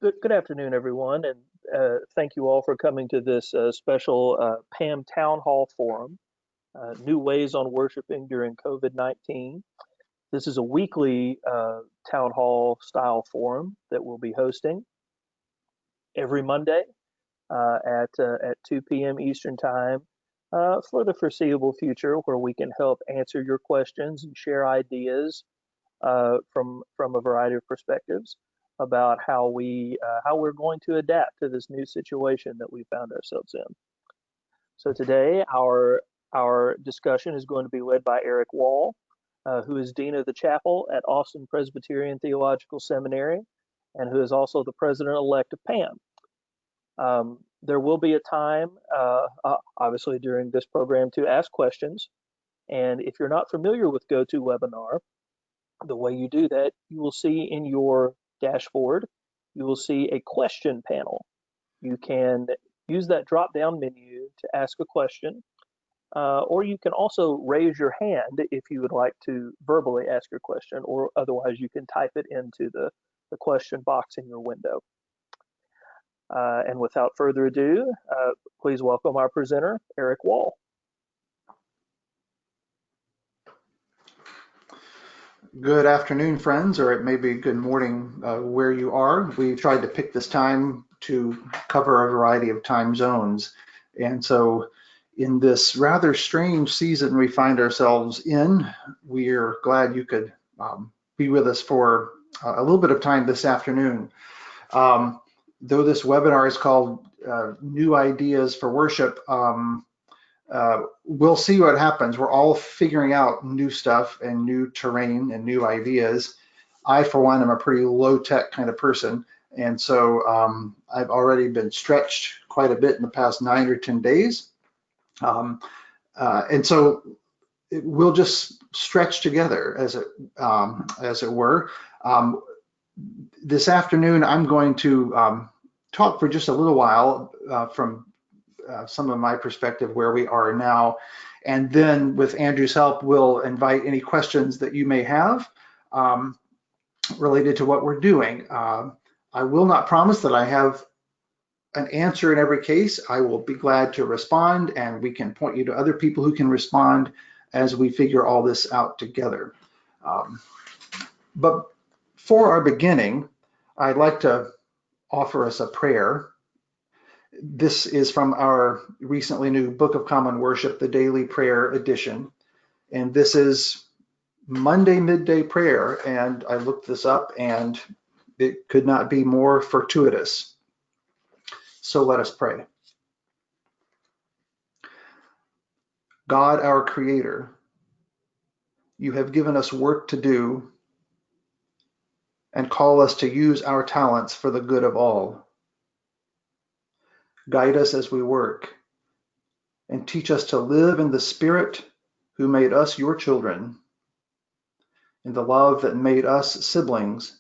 Good afternoon, everyone, and thank you all for coming to this special PAM Town Hall Forum, New Ways on Worshiping During COVID-19. This is a weekly town hall style forum that we'll be hosting every Monday at 2 p.m. Eastern Time for the foreseeable future, where we can help answer your questions and share ideas from a variety of perspectives about how we're going to adapt to this new situation that we found ourselves in. So today, our discussion is going to be led by Eric Wall, who is Dean of the Chapel at Austin Presbyterian Theological Seminary, and who is also the president-elect of PAM. There will be a time, obviously during this program, to ask questions. And if you're not familiar with GoToWebinar, the way you do that, you will see in your dashboard, you will see a question panel. You can use that drop-down menu to ask a question, or you can also raise your hand if you would like to verbally ask your question, or otherwise you can type it into the question box in your window. And without further ado, please welcome our presenter, Eric Wall. Good afternoon, friends, or it may be good morning where you are. We tried to pick this time to cover a variety of time zones. And so in this rather strange season we find ourselves in, we're glad you could be with us for a little bit of time this afternoon. Though this webinar is called New Ideas for Worship, we'll see what happens. We're all figuring out new stuff and new terrain and new ideas. I, for one, am a pretty low-tech kind of person, and so I've already been stretched quite a bit in the past 9 or 10 days. And so we'll just stretch together, as it were. This afternoon, I'm going to talk for just a little while from some of my perspective where we are now, and then with Andrew's help, we'll invite any questions that you may have related to what we're doing. I will not promise that I have an answer in every case. I will be glad to respond, and we can point you to other people who can respond as we figure all this out together. But for our beginning, I'd like to offer us a prayer. This is from our recently new Book of Common Worship, the Daily Prayer Edition. And this is Monday midday prayer. And I looked this up and it could not be more fortuitous. So let us pray. God, our Creator, you have given us work to do and call us to use our talents for the good of all. Guide us as we work, and teach us to live in the Spirit who made us your children, in the love that made us siblings,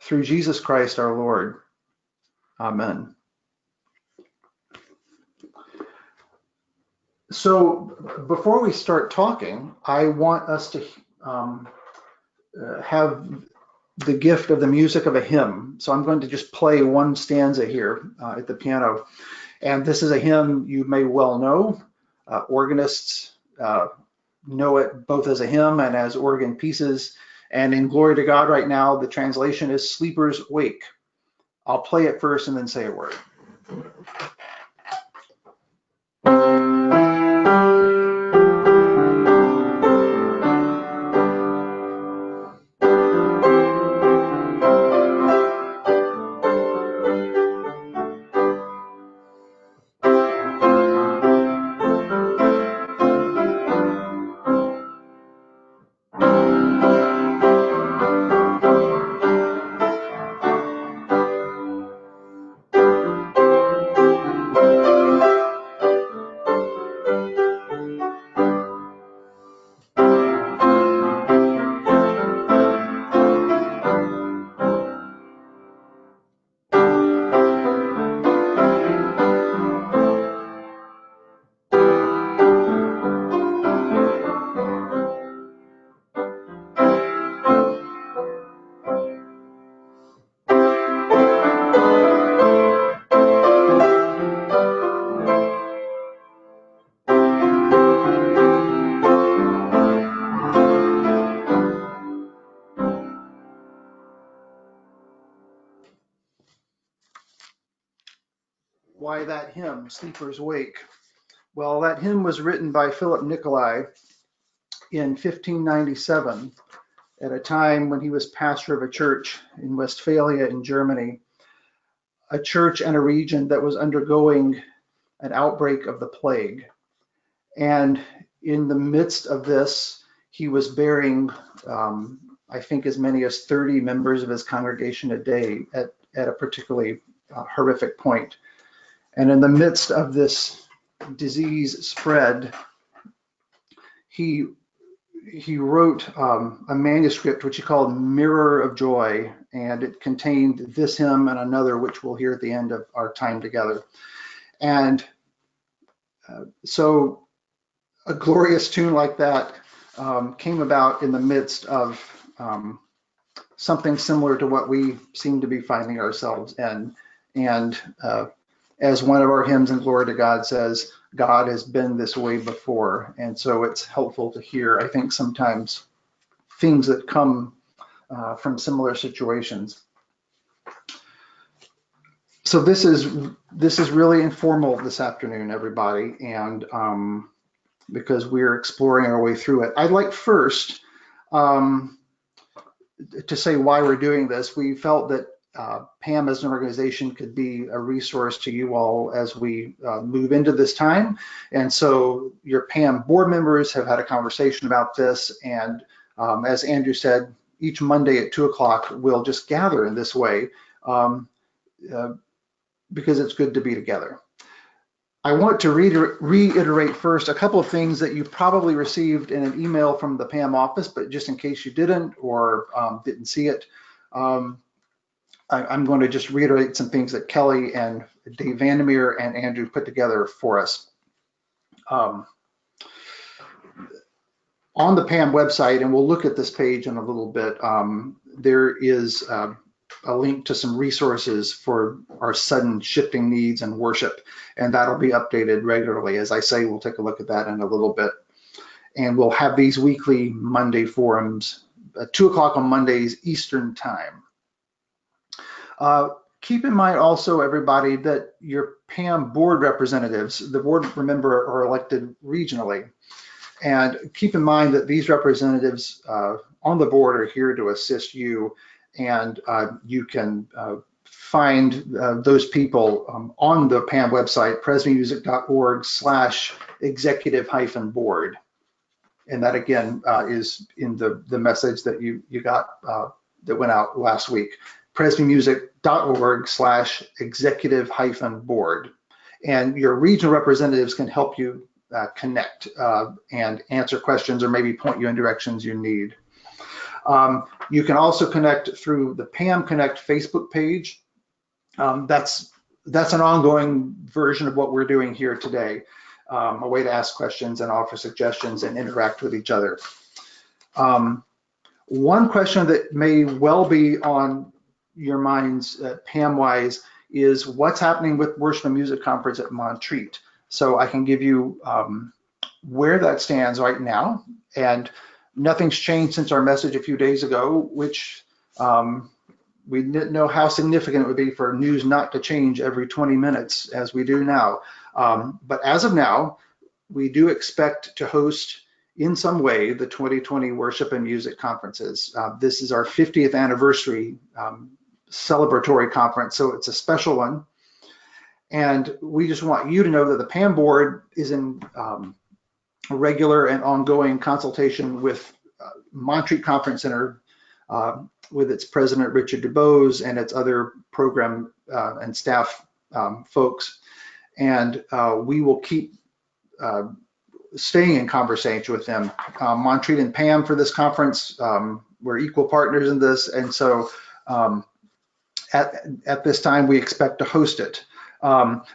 through Jesus Christ our Lord. Amen. So before we start talking, I want us to have the gift of the music of a hymn. So I'm going to just play one stanza here at the piano. And this is a hymn you may well know. Organists know it both as a hymn and as organ pieces. And in Glory to God right now, the translation is Sleepers Wake. I'll play it first and then say a word. Why that hymn, Sleepers Wake? Well, that hymn was written by Philip Nicolai in 1597 at a time when he was pastor of a church in Westphalia in Germany, a church and a region that was undergoing an outbreak of the plague. And in the midst of this, he was burying, I think, as many as 30 members of his congregation a day at a particularly horrific point. And in the midst of this disease spread, he wrote a manuscript which he called Mirror of Joy, and it contained this hymn and another, which we'll hear at the end of our time together. And so a glorious tune like that came about in the midst of something similar to what we seem to be finding ourselves in. And as one of our hymns in Glory to God says, God has been this way before. And so it's helpful to hear, I think, sometimes things that come from similar situations. So this is really informal this afternoon, everybody, and because we're exploring our way through it. I'd like first to say why we're doing this. We felt that PAM as an organization could be a resource to you all as we move into this time. And so your PAM board members have had a conversation about this. And as Andrew said, each Monday at 2 o'clock, we'll just gather in this way because it's good to be together. I want to reiterate first a couple of things that you probably received in an email from the PAM office, but just in case you didn't or didn't see it, I'm going to just reiterate some things that Kelly and Dave Vandermeer and Andrew put together for us. On the PAM website, and we'll look at this page in a little bit, there is a link to some resources for our sudden shifting needs and worship, and that'll be updated regularly. As I say, we'll take a look at that in a little bit. And we'll have these weekly Monday forums at 2 o'clock on Mondays Eastern time. Keep in mind also, everybody, that your PAM board representatives, the board, remember, are elected regionally. And keep in mind that these representatives on the board are here to assist you, and you can find those people on the PAM website, presbymusic.org/executive-board. And that again is in the message that you got that went out last week, presbymusic.org/executive-board. And your regional representatives can help you connect and answer questions or maybe point you in directions you need. You can also connect through the PAM Connect Facebook page. That's an ongoing version of what we're doing here today, a way to ask questions and offer suggestions and interact with each other. One question that may well be on your minds PAM-wise is what's happening with Worship and Music Conference at Montreat. So I can give you where that stands right now, and nothing's changed since our message a few days ago, which we didn't know how significant it would be for news not to change every 20 minutes as we do now. But as of now, we do expect to host in some way the 2020 Worship and Music Conferences. This is our 50th anniversary celebratory conference, so it's a special one. And we just want you to know that the PAM board is in regular and ongoing consultation with Montreat Conference Center, with its president, Richard DuBose, and its other program and staff folks. And we will keep staying in conversation with them. Montreat and PAM for this conference, we're equal partners in this. And so at this time, we expect to host it.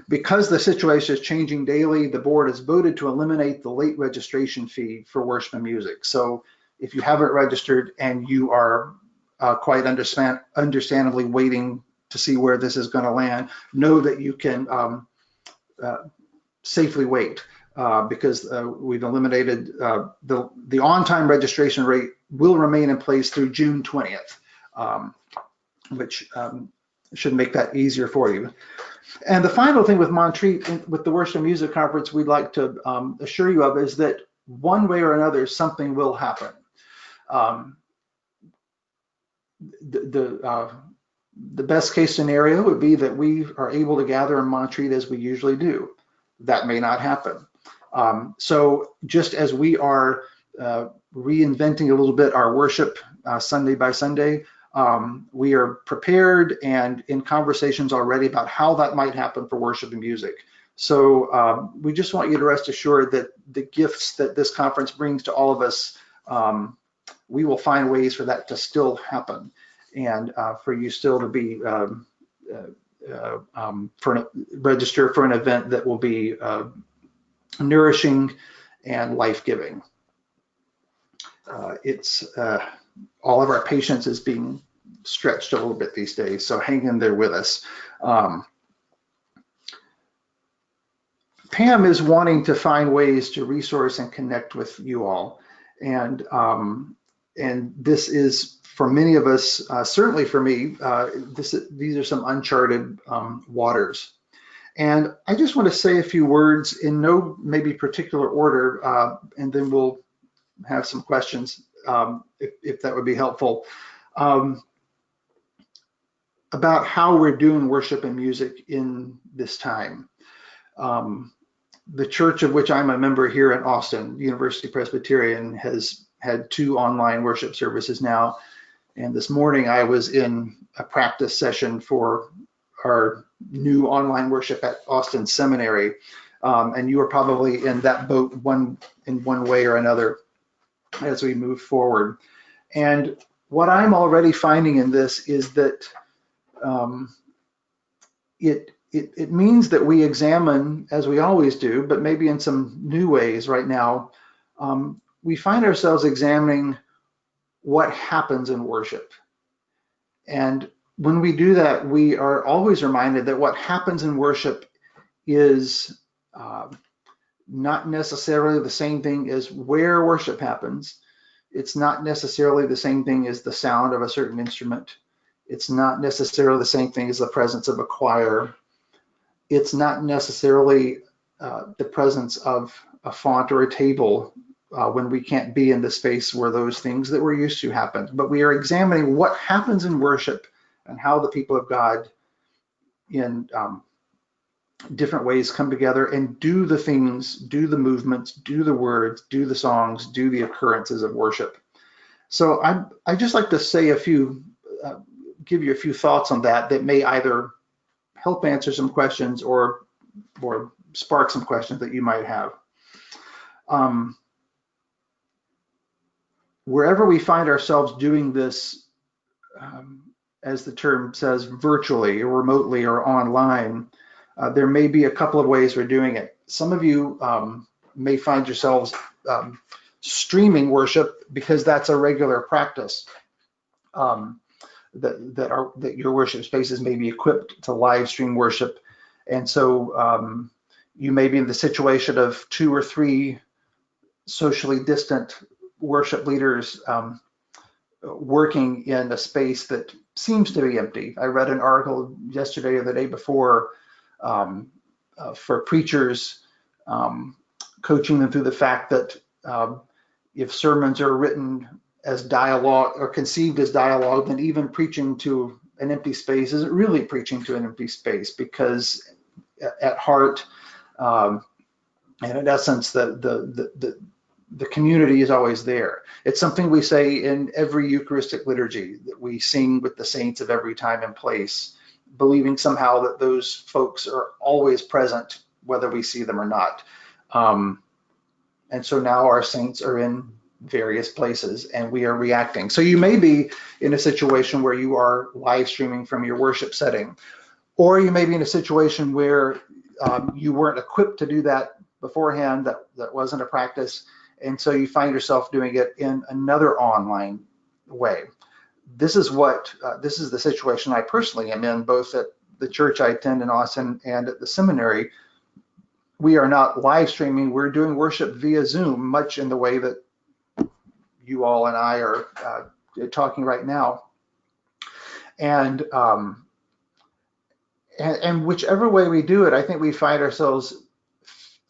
Because the situation is changing daily, the board has voted to eliminate the late registration fee for worship and music. So if you haven't registered and you are quite understandably waiting to see where this is going to land, know that you can safely wait because we've eliminated the on-time registration rate will remain in place through June 20th, which should make that easier for you. And the final thing with Montreat, with the Worship and Music Conference, we'd like to assure you of is that one way or another, something will happen. Um, the best case scenario would be that we are able to gather in Montreat as we usually do. That may not happen. So just as we are reinventing a little bit our worship Sunday by Sunday, we are prepared and in conversations already about how that might happen for worship and music. So we just want you to rest assured that the gifts that this conference brings to all of us, we will find ways for that to still happen, and for you still to be register for an event that will be nourishing and life-giving. It's all of our patience is being stretched a little bit these days, so hang in there with us. Pam is wanting to find ways to resource and connect with you all, and this is for many of us, certainly for me, these are some uncharted waters. And I just want to say a few words in no maybe particular order, and then we'll have some questions if that would be helpful, about how we're doing worship and music in this time. The church of which I'm a member here in Austin, University Presbyterian, has had 2 online worship services now. And this morning I was in a practice session for our new online worship at Austin Seminary. And you are probably in that boat in one way or another as we move forward. And what I'm already finding in this is that it means that we examine, as we always do, but maybe in some new ways right now, we find ourselves examining what happens in worship. And when we do that, we are always reminded that what happens in worship is not necessarily the same thing as where worship happens. It's not necessarily the same thing as the sound of a certain instrument. It's not necessarily the same thing as the presence of a choir. It's not necessarily the presence of a font or a table when we can't be in the space where those things that we're used to happen. But we are examining what happens in worship and how the people of God in different ways come together and do the things, do the movements, do the words, do the songs, do the occurrences of worship. So I just like to say give you a few thoughts on that may either help answer some questions or spark some questions that you might have. Wherever we find ourselves doing this, as the term says, virtually or remotely or online, there may be a couple of ways we're doing it. Some of you may find yourselves streaming worship because that's a regular practice. That your worship spaces may be equipped to live stream worship, and so you may be in the situation of 2 or 3 socially distant worship leaders working in a space that seems to be empty. I read an article yesterday or the day before for preachers, coaching them through the fact that if sermons are written as dialogue or conceived as dialogue, then even preaching to an empty space isn't really preaching to an empty space, because at heart and in essence the community is always there. It's something we say in every Eucharistic liturgy, that we sing with the saints of every time and place, believing somehow that those folks are always present, whether we see them or not. And so now our saints are in various places and we are reacting. So you may be in a situation where you are live streaming from your worship setting, or you may be in a situation where you weren't equipped to do that beforehand, that wasn't a practice, and so you find yourself doing it in another online way. This is the situation I personally am in, both at the church I attend in Austin and at the seminary. We are not live streaming, we're doing worship via Zoom, much in the way that you all and I are talking right now. And And whichever way we do it, I think we find ourselves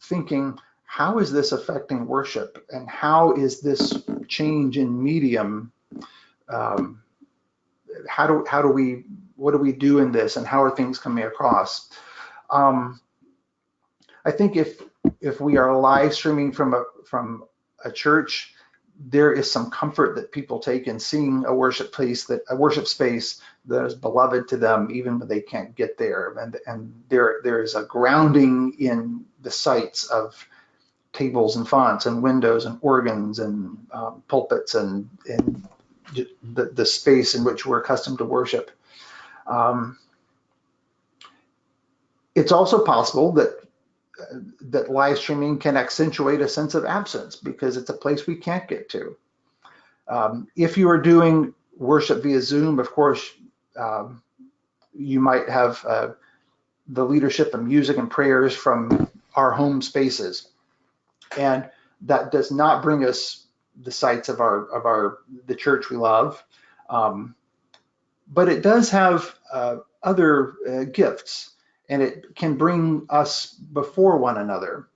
thinking, how is this affecting worship, and how is this change in medium? Um, how do we what do we do in this, and how are things coming across? Um, I think if we are live streaming from a church, there is some comfort that people take in seeing a worship space that is beloved to them, even when they can't get there. And there is a grounding in the sights of tables and fonts and windows and organs and pulpits and the space in which we're accustomed to worship. Um, it's also possible that live streaming can accentuate a sense of absence because it's a place we can't get to. If you are doing worship via Zoom, of course, um, you might have the leadership and music and prayers from our home spaces, and that does not bring us the sights of the church we love, um, but it does have other gifts, and it can bring us before one another.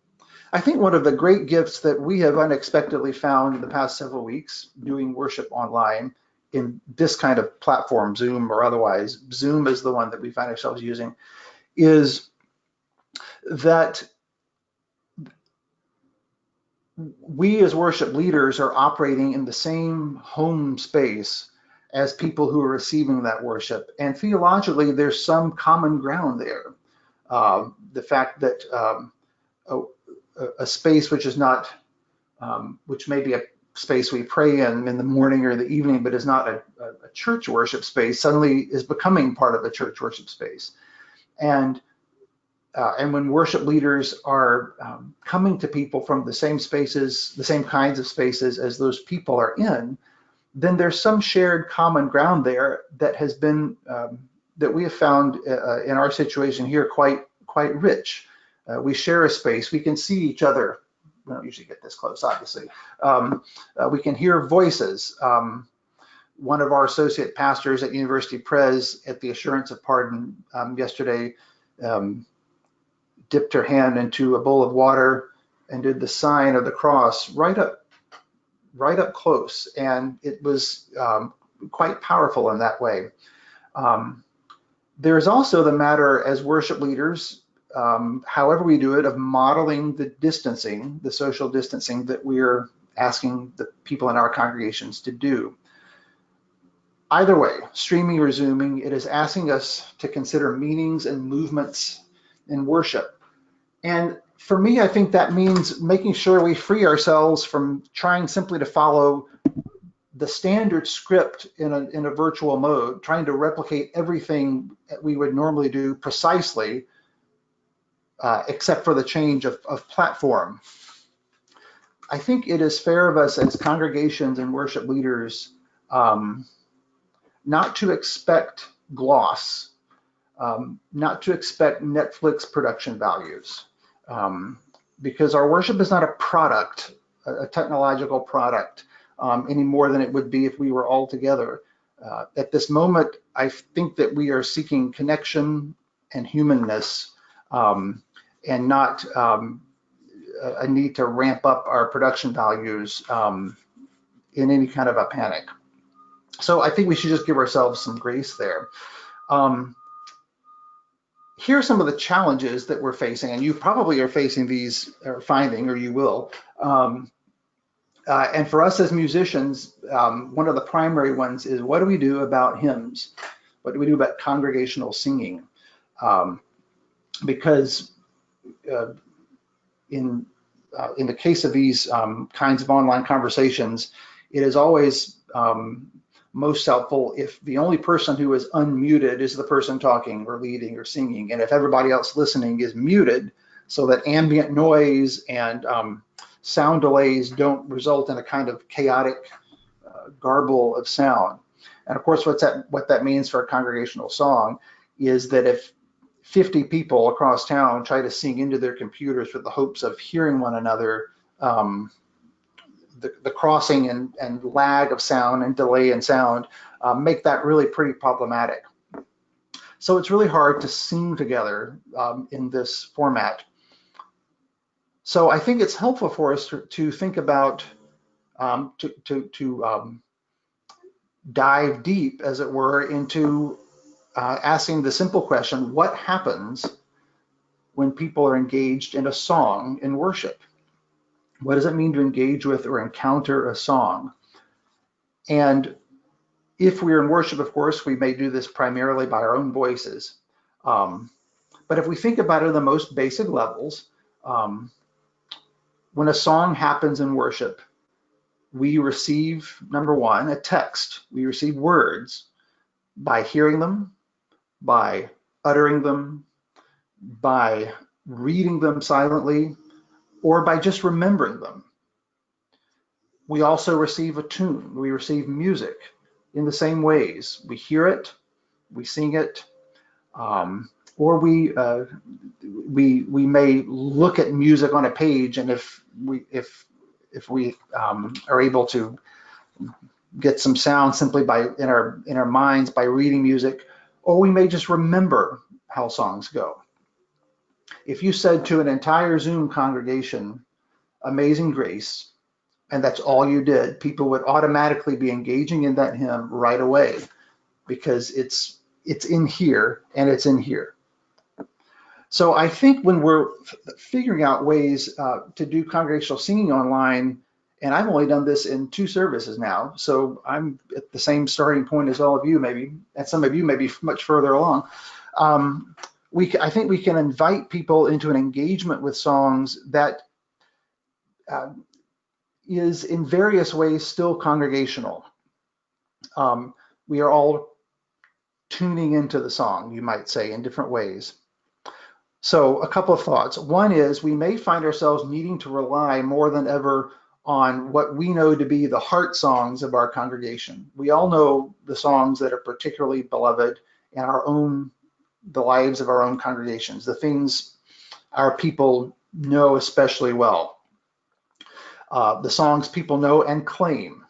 I think one of the great gifts that we have unexpectedly found in the past several weeks doing worship online in this kind of platform, Zoom or otherwise, Zoom is the one that we find ourselves using, is that we as worship leaders are operating in the same home space as people who are receiving that worship. And theologically, there's some common ground there. The fact that a, a space which is not which may be a space we pray in the morning or the evening, but is not a church worship space, suddenly is becoming part of a church worship space. And when worship leaders are coming to people from the same spaces, the same kinds of spaces as those people are in, then there's some shared common ground there that has been that we have found in our situation here quite rich. We share a space. We can see each other. We don't usually get this close, obviously. We can hear voices. One of our associate pastors at University Pres at the Assurance of Pardon yesterday um, dipped her hand into a bowl of water and did the sign of the cross right up close, and it was quite powerful in that way. Um, there's also the matter as worship leaders, however we do it, of modeling the distancing, the social distancing that we're asking the people in our congregations to do. Either way, streaming or zooming, it is asking us to consider meanings and movements in worship. And for me, I think that means making sure we free ourselves from trying simply to follow the standard script in a virtual mode, trying to replicate everything that we would normally do precisely, except for the change of platform. I think it is fair of us as congregations and worship leaders not to expect gloss, not to expect Netflix production values, because our worship is not a product, a technological product, any more than it would be if we were all together. At this moment, I think that we are seeking connection and humanness, and not a need to ramp up our production values in any kind of a panic. So I think we should just give ourselves some grace there. Um, Here are some of the challenges that we're facing, and you probably are facing these, or finding, or you will. And for us as musicians, one of the primary ones is, what do we do about hymns? What do we do about congregational singing? Because in the case of these kinds of online conversations, it is always most helpful if the only person who is unmuted is the person talking or leading or singing, and if everybody else listening is muted, so that ambient noise and sound delays don't result in a kind of chaotic garble of sound. And of course, what that means for a congregational song is that if 50 people across town try to sing into their computers with the hopes of hearing one another, the crossing and lag of sound and delay in sound make that really pretty problematic. So it's really hard to sing together in this format. So I think it's helpful for us to think about, to dive deep, as it were, into asking the simple question, what happens when people are engaged in a song in worship? What does it mean to engage with or encounter a song? And if we're in worship, of course, we may do this primarily by our own voices. Um, but if we think about it at the most basic levels, um, when a song happens in worship, we receive, number one, a text. We receive words by hearing them, by uttering them, by reading them silently, or by just remembering them. We also receive a tune. We receive music in the same ways. We hear it, we sing it, or we may look at music on a page, and if we are able to get some sound simply by in our minds by reading music, or we may just remember how songs go. If you said to an entire Zoom congregation, Amazing Grace, and that's all you did, people would automatically be engaging in that hymn right away because it's in here and it's in here. So I think when we're figuring out ways to do congregational singing online, and I've only done this in 2 services now, so I'm at the same starting point as all of you maybe, and some of you may be much further along. I think we can invite people into an engagement with songs that is in various ways still congregational. We are all tuning into the song, you might say, in different ways. So a couple of thoughts. One is we may find ourselves needing to rely more than ever on what we know to be the heart songs of our congregation. We all know the songs that are particularly beloved in the lives of our own congregations, the things our people know especially well, the songs people know and claim.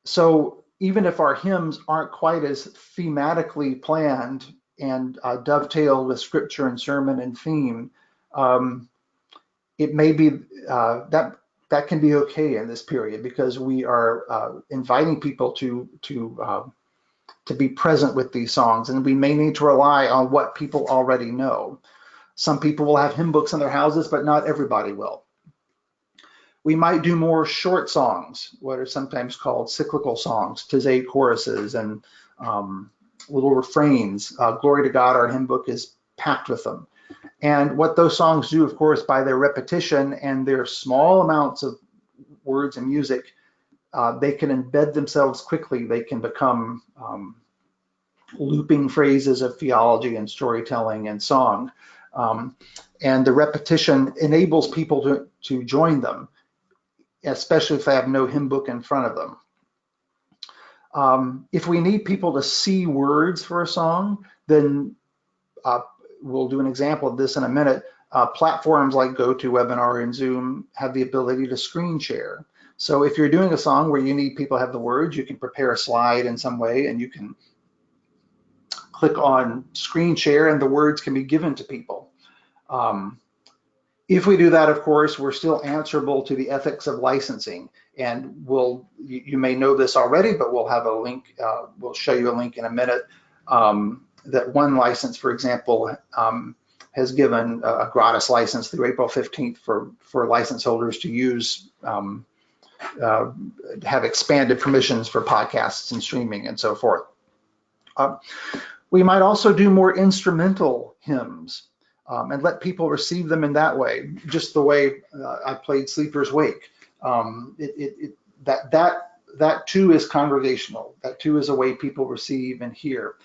So even if our hymns aren't quite as thematically planned and dovetail with scripture and sermon and theme, it may be that can be okay in this period because we are inviting people to be present with these songs, and we may need to rely on what people already know. Some people will have hymn books in their houses, but not everybody will. We might do more short songs, what are sometimes called cyclical songs, Tizay choruses and little refrains. Glory to God, our hymn book is packed with them. And what those songs do, of course, by their repetition and their small amounts of words and music, they can embed themselves quickly. They can become looping phrases of theology and storytelling and song. And the repetition enables people to join them, especially if they have no hymn book in front of them. If we need people to see words for a song, then we'll do an example of this in a minute. Platforms like GoToWebinar and Zoom have the ability to screen share. So if you're doing a song where you need people to have the words, you can prepare a slide in some way and you can click on screen share and the words can be given to people. If we do that, of course, we're still answerable to the ethics of licensing. And you may know this already, but we'll have a link, we'll show you a link in a minute, that one license, for example, has given a gratis license through April 15th for license holders to use, have expanded permissions for podcasts and streaming and so forth. We might also do more instrumental hymns. And let people receive them in that way, just the way I played Sleeper's Wake. That too is congregational. That too is a way people receive and hear.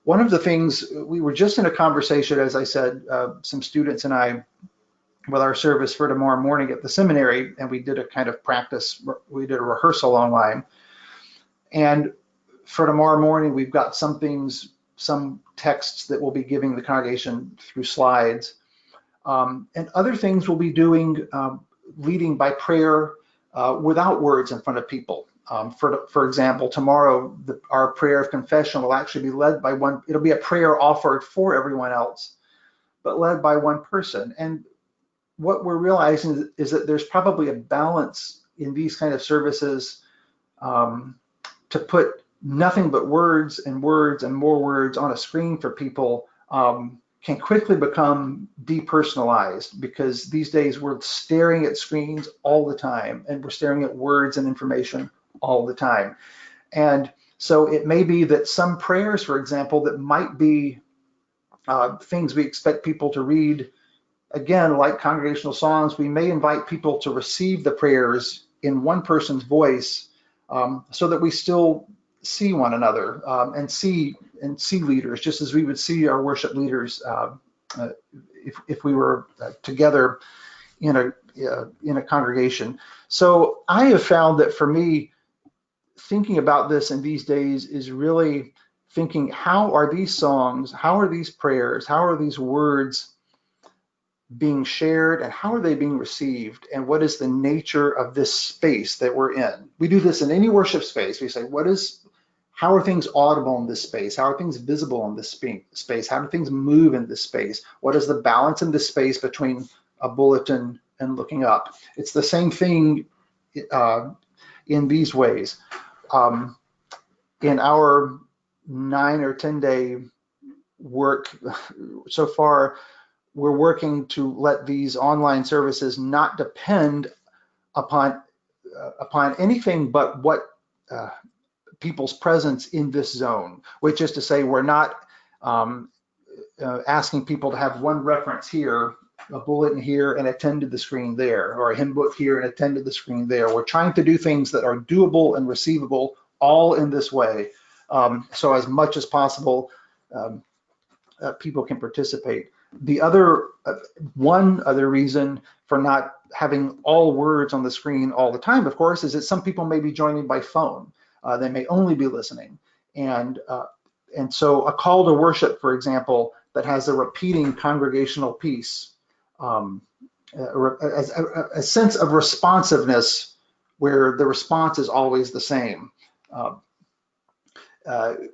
One of the things, we were just in a conversation, as I said, some students and I, with our service for tomorrow morning at the seminary, and we did a kind of practice, we did a rehearsal online. And for tomorrow morning, we've got some texts that we'll be giving the congregation through slides. And other things we'll be doing, leading by prayer without words in front of people. For example, tomorrow our prayer of confession will actually be led by one. It'll be a prayer offered for everyone else, but led by one person. And what we're realizing is that there's probably a balance in these kind of services, to put nothing but words and words and more words on a screen for people, can quickly become depersonalized, because these days we're staring at screens all the time, and we're staring at words and information all the time. And so it may be that some prayers, for example, that might be things we expect people to read, again, like congregational songs, we may invite people to receive the prayers in one person's voice, so that we still see one another, and see leaders, just as we would see our worship leaders, if we were together in a congregation. So I have found that for me, thinking about this in these days is really thinking, how are these songs, how are these prayers, how are these words being shared, and how are they being received, and what is the nature of this space that we're in? We do this in any worship space. We say, how are things audible in this space? How are things visible in this space? How do things move in this space? What is the balance in this space between a bulletin and looking up? It's the same thing in these ways. In our 9 or 10 day work so far, we're working to let these online services not depend upon anything but what people's presence in this zone, which is to say, we're not asking people to have one reference here, a bulletin here, and attend to the screen there, or a hymn book here and attend to the screen there. We're trying to do things that are doable and receivable all in this way, so as much as possible people can participate. The other one other reason for not having all words on the screen all the time, of course, is that some people may be joining by phone. They may only be listening, and so a call to worship, for example, that has a repeating congregational piece, a sense of responsiveness where the response is always the same.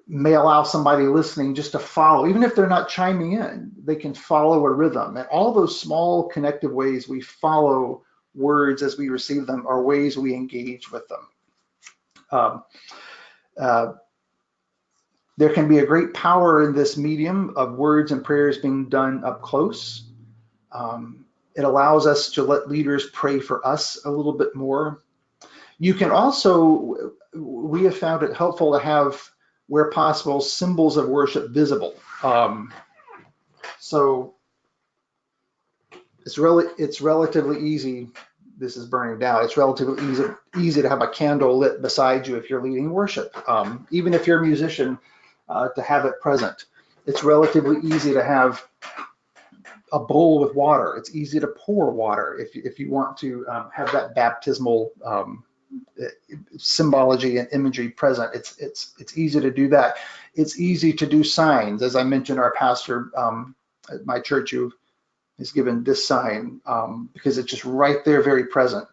May allow somebody listening just to follow, even if they're not chiming in, they can follow a rhythm. And all those small connective ways we follow words as we receive them are ways we engage with them. There can be a great power in this medium of words and prayers being done up close. It allows us to let leaders pray for us a little bit more. You can also, we have found it helpful to have, where possible, symbols of worship visible. So it's relatively easy. This is burning down. It's relatively easy to have a candle lit beside you if you're leading worship. Even if you're a musician, to have it present. It's relatively easy to have a bowl with water. It's easy to pour water if you want to have that baptismal symbology and imagery present. It's easy to do that. It's easy to do signs. As I mentioned, our pastor at my church who has given this sign, because it's just right there, very present.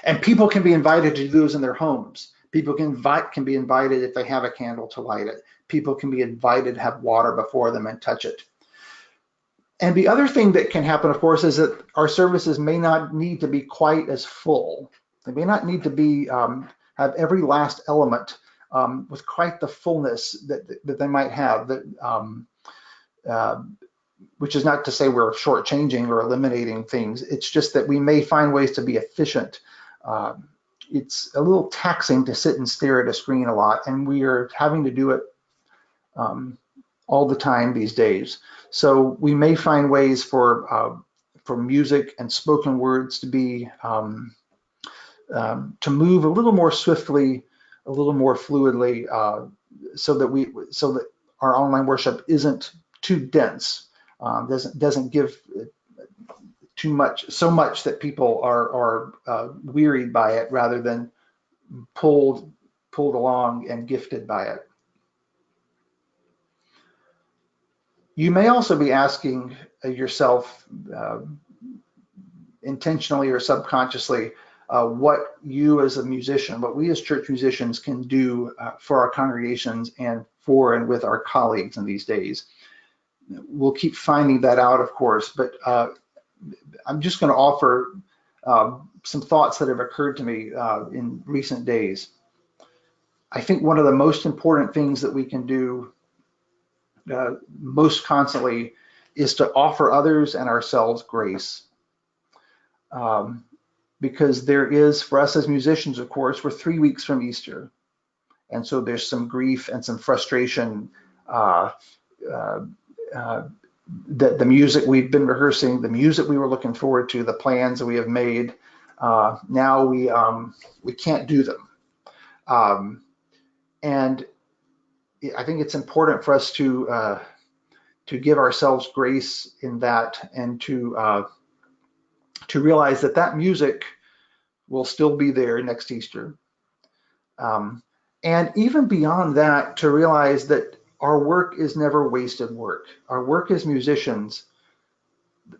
And people can be invited to do those in their homes. People can be invited if they have a candle to light it. People can be invited to have water before them and touch it. And the other thing that can happen, of course, is that our services may not need to be quite as full. They may not need to be have every last element with quite the fullness that they might have. Which is not to say we're shortchanging or eliminating things. It's just that we may find ways to be efficient. It's a little taxing to sit and stare at a screen a lot, and we are having to do it all the time these days. So we may find ways for music and spoken words to be to move a little more swiftly, a little more fluidly, so that our online worship isn't too dense, doesn't give too much, so much that people are wearied by it rather than pulled along and gifted by it. You may also be asking yourself, intentionally or subconsciously, what you as a musician, what we as church musicians can do for our congregations and for and with our colleagues in these days. We'll keep finding that out, of course, but I'm just going to offer some thoughts that have occurred to me in recent days. I think one of the most important things that we can do most constantly is to offer others and ourselves grace. Because there is, for us as musicians, of course, we're 3 weeks from Easter. And so there's some grief and some frustration uh, uh, that the music we've been rehearsing, the music we were looking forward to, the plans that we have made, now we can't do them. And I think it's important for us to give ourselves grace in that, and to realize that that music will still be there next Easter. And even beyond that, to realize that our work is never wasted work. Our work as musicians,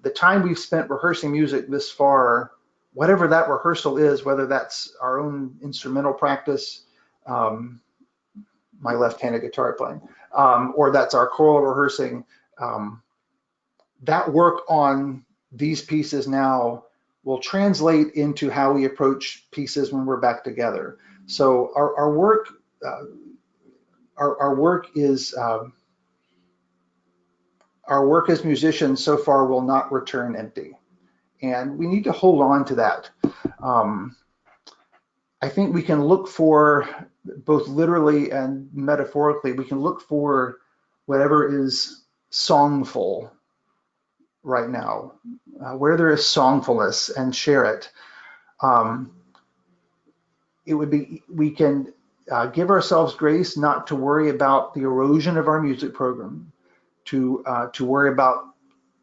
the time we've spent rehearsing music this far, whatever that rehearsal is, whether that's our own instrumental practice, my left-handed guitar playing, or that's our choral rehearsing, that work on these pieces now will translate into how we approach pieces when we're back together. So our work, our work is our work as musicians so far will not return empty, and we need to hold on to that. I think we can look for, both literally and metaphorically, we can look for whatever is songful right now, where there is songfulness, and share it. It would be, we can give ourselves grace not to worry about the erosion of our music program, to worry about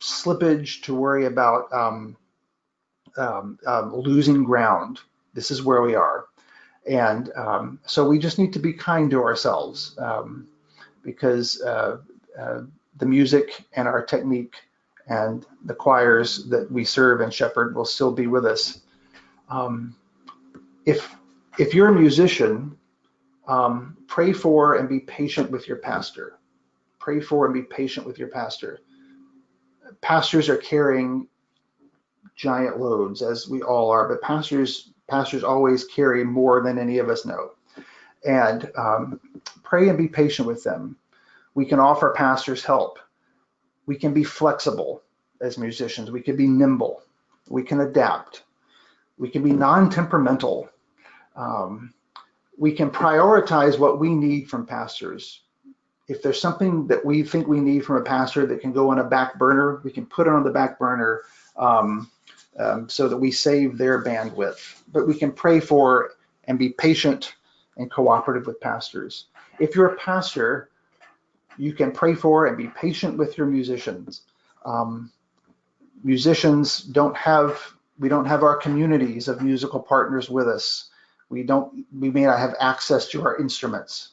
slippage, to worry about losing ground. This is where we are. And so we just need to be kind to ourselves, because the music and our technique and the choirs that we serve and shepherd will still be with us. If you're a musician, pray for and be patient with your pastor. Pray for and be patient with your pastor. Pastors are carrying giant loads, as we all are, but pastors always carry more than any of us know. And pray and be patient with them. We can offer pastors help. We can be flexible as musicians. We can be nimble. We can adapt. We can be non-temperamental. We can prioritize what we need from pastors. If there's something that we think we need from a pastor that can go on a back burner, we can put it on the back burner so that we save their bandwidth. But we can pray for and be patient and cooperative with pastors. If you're a pastor, you can pray for and be patient with your musicians. Musicians don't have our communities of musical partners with us. We may not have access to our instruments.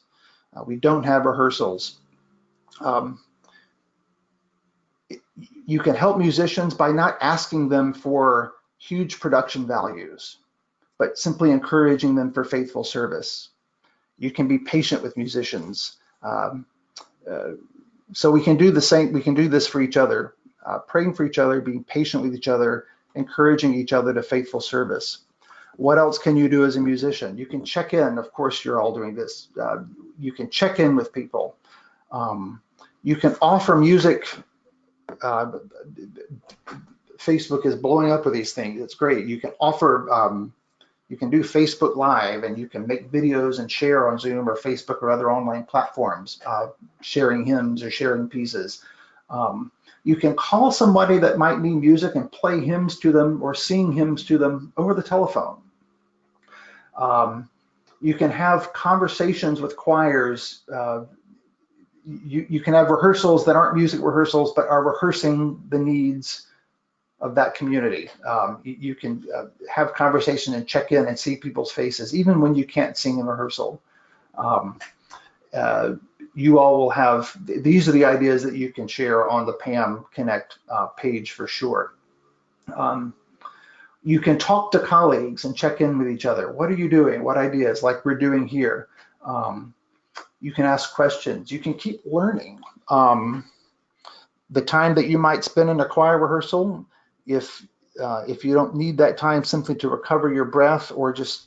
We don't have rehearsals. You can help musicians by not asking them for huge production values, but simply encouraging them for faithful service. You can be patient with musicians. So we can do the same. We can do this for each other, praying for each other, being patient with each other, encouraging each other to faithful service. What else can you do as a musician? You can check in. Of course, you're all doing this. You can check in with people. You can offer music. Facebook is blowing up with these things. It's great. You can offer, you can do Facebook Live, and you can make videos and share on Zoom or Facebook or other online platforms, sharing hymns or sharing pieces. You can call somebody that might need music and play hymns to them or sing hymns to them over the telephone. You can have conversations with choirs. You can have rehearsals that aren't music rehearsals, but are rehearsing the needs of that community. You can have conversation and check in and see people's faces, even when you can't sing in rehearsal. You all will have, these are the ideas that you can share on the PAM Connect page for sure. You can talk to colleagues and check in with each other. What are you doing? What ideas, like we're doing here? Um, you can ask questions. You can keep learning. The time that you might spend in a choir rehearsal, if you don't need that time simply to recover your breath or just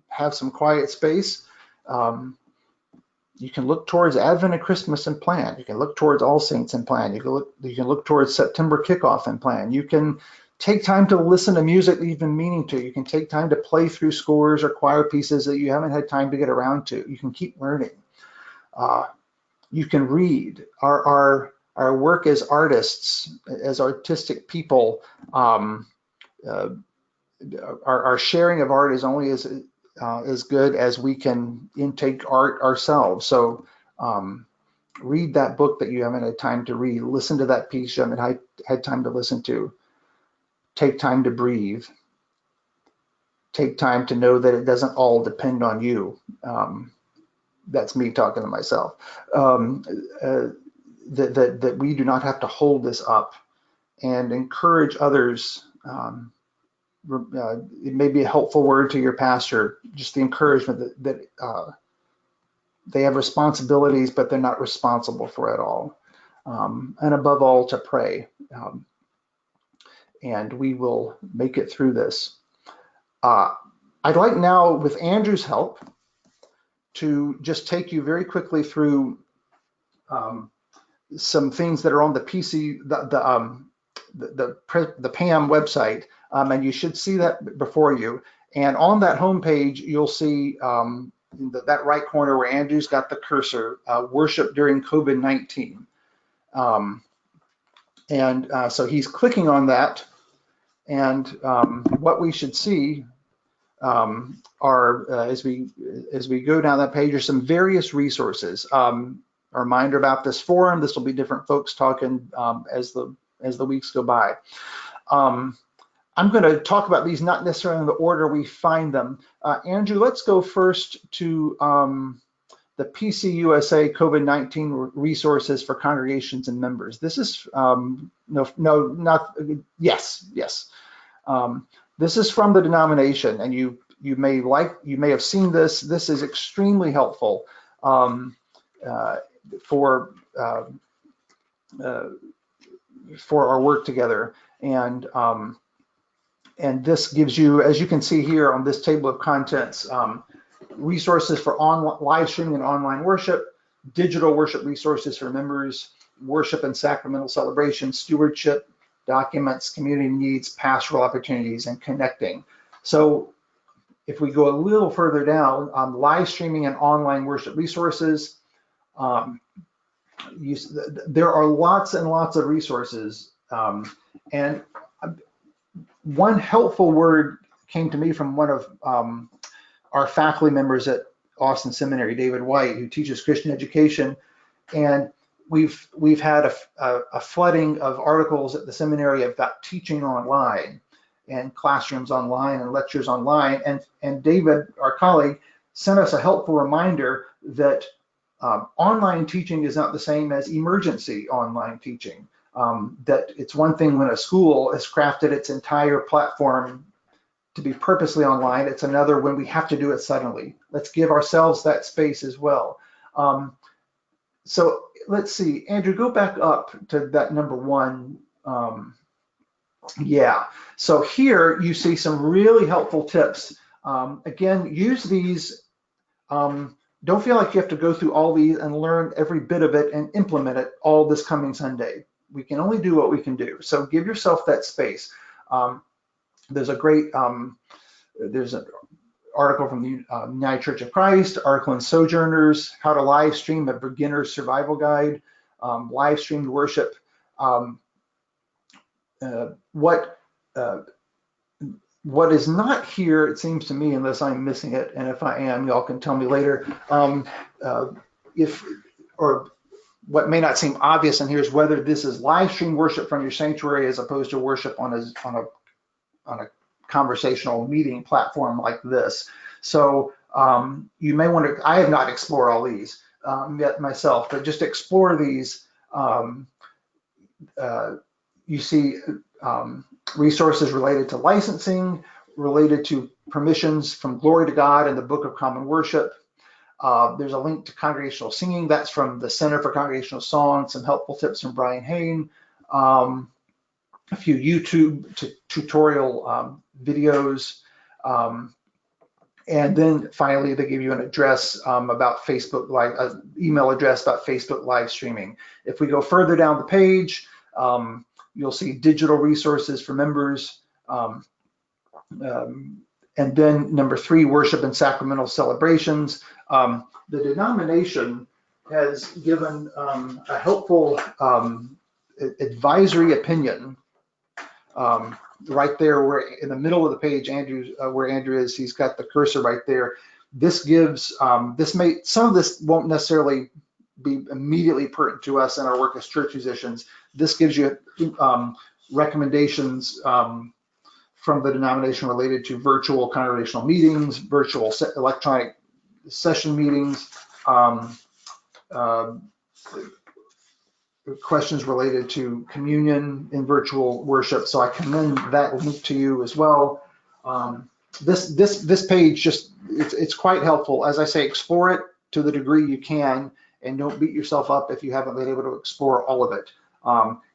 have some quiet space, um, you can look towards Advent and Christmas and plan. You can look towards All Saints and plan. You can look towards September kickoff and plan. You can take time to listen to music that you've been meaning to. You can take time to play through scores or choir pieces that you haven't had time to get around to. You can keep learning. You can read. Our work as artists, as artistic people, uh, our sharing of art is only as good as we can intake art ourselves. So read that book that you haven't had time to read. Listen to that piece you haven't had time to listen to. Take time to breathe. Take time to know that it doesn't all depend on you. That's me talking to myself. Um, uh, that we do not have to hold this up, and encourage others. It may be a helpful word to your pastor, just the encouragement that they have responsibilities, but they're not responsible for it all. And above all, to pray. And we will make it through this. I'd like now, with Andrew's help, to just take you very quickly through some things that are on the PC, the PAM website, and you should see that before you. And on that homepage, you'll see that right corner where Andrew's got the cursor, worship during COVID-19. So he's clicking on that, and what we should see are as we go down that page are some various resources. A reminder about this forum. This will be different folks talking as the weeks go by. I'm going to talk about these not necessarily in the order we find them. Andrew, let's go first to the PCUSA COVID-19 resources for congregations and members. This is yes. This is from the denomination, and you may have seen this. This is extremely helpful for our work together, and this gives you, as you can see here on this table of contents, resources for live streaming and online worship, digital worship resources for members, worship and sacramental celebration, stewardship, documents, community needs, pastoral opportunities, and connecting. So if we go a little further down, live streaming and online worship resources, there are lots and lots of resources. And one helpful word came to me from one of our faculty members at Austin Seminary, David White, who teaches Christian education. And we've had a flooding of articles at the seminary about teaching online and classrooms online and lectures online. And David, our colleague, sent us a helpful reminder that online teaching is not the same as emergency online teaching. That it's one thing when a school has crafted its entire platform to be purposely online. It's another when we have to do it suddenly. Let's give ourselves that space as well. So let's see, Andrew, go back up to that number one. Yeah, so here you see some really helpful tips. Again, use these. Don't feel like you have to go through all these and learn every bit of it and implement it all this coming Sunday. We can only do what we can do. So give yourself that space. There's a great, there's an article from the United Church of Christ, article in Sojourners, how to live stream a beginner's survival guide, live streamed worship. What is not here, it seems to me, unless I'm missing it, and if I am, y'all can tell me later, or what may not seem obvious in here is whether this is live stream worship from your sanctuary as opposed to worship on a conversational meeting platform like this. So you may want to, I have not explored all these yet myself, but just explore these. you see resources related to licensing, related to permissions from Glory to God and the Book of Common Worship. There's a link to congregational singing. That's from the Center for Congregational Song. Some helpful tips from Brian Hain. A few YouTube tutorial videos. And then finally, they give you an address about Facebook Live, an email address about Facebook live streaming. If we go further down the page, you'll see digital resources for members. And then number 3, worship and sacramental celebrations. The denomination has given a helpful advisory opinion right there, where in the middle of the page, where Andrew is, he's got the cursor right there. This gives some of this won't necessarily be immediately pertinent to us in our work as church musicians. This gives you recommendations from the denomination related to virtual congregational meetings, virtual electronic session meetings, questions related to communion in virtual worship. So I commend that link to you as well. This page it's quite helpful. As I say, explore it to the degree you can, and don't beat yourself up if you haven't been able to explore all of it.